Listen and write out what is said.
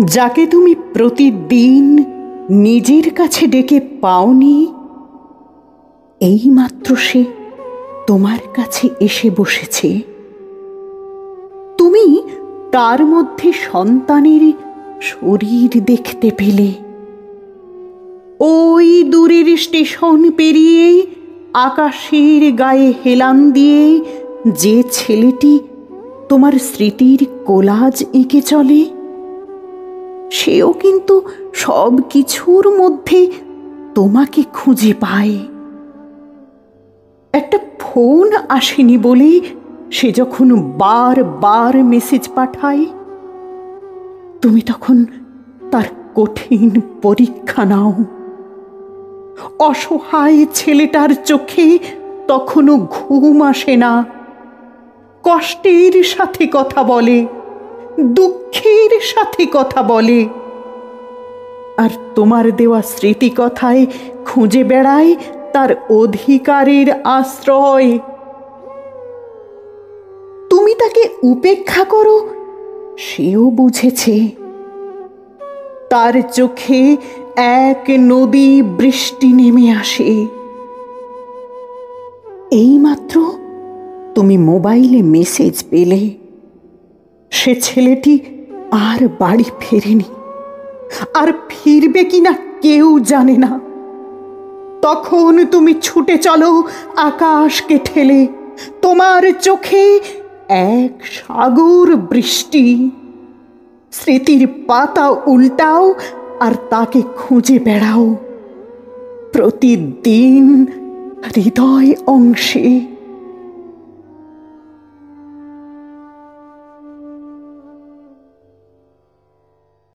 যাকে তুমি প্রতিদিন নিজের কাছে ডেকে পাওনি, এইমাত্র সে তোমার কাছে এসে বসেছে। তুমি তার মধ্যে সন্তানের শরীর দেখতে পেলে। ওই দূরের স্টেশন পেরিয়ে আকাশের গায়ে হেলান দিয়ে যে ছেলেটি তোমার স্মৃতির কোলাজ এঁকে চলে, সেও কিন্তু সব কিছুর মধ্যে তোমাকে খুঁজে পায়। একটা ফোন আসেনি বলে সে যখন বারবার মেসেজ পাঠায়, তুমি তখন তার কঠিন পরীক্ষা নাও। অসহায় ছেলেটার চোখে তখনও ঘুম আসে না। কষ্টের সাথে কথা বলে, দুঃখের সাথে কথা বলে, আর তোমার দেওয়া স্মৃতি কথায় খুঁজে বেড়ায় তার অধিকারের আশ্রয়। তুমি তাকে উপেক্ষা করো, সেও বুঝেছে। তার চোখে এক নদী বৃষ্টি নেমে আসে। এইমাত্র তুমি মোবাইলে মেসেজ পেলে সে ছেলেটি আর বাড়ি ফেরেনি, আর ফিরবে কিনা কেউ জানে না। তখন তুমি ছুটে চলো আকাশকে ঠেলে। তোমার চোখে এক সাগর বৃষ্টি। স্মৃতির পাতা উল্টাও আর তাকে খুঁজে বেড়াও প্রতিদিন হৃদয় অংশে।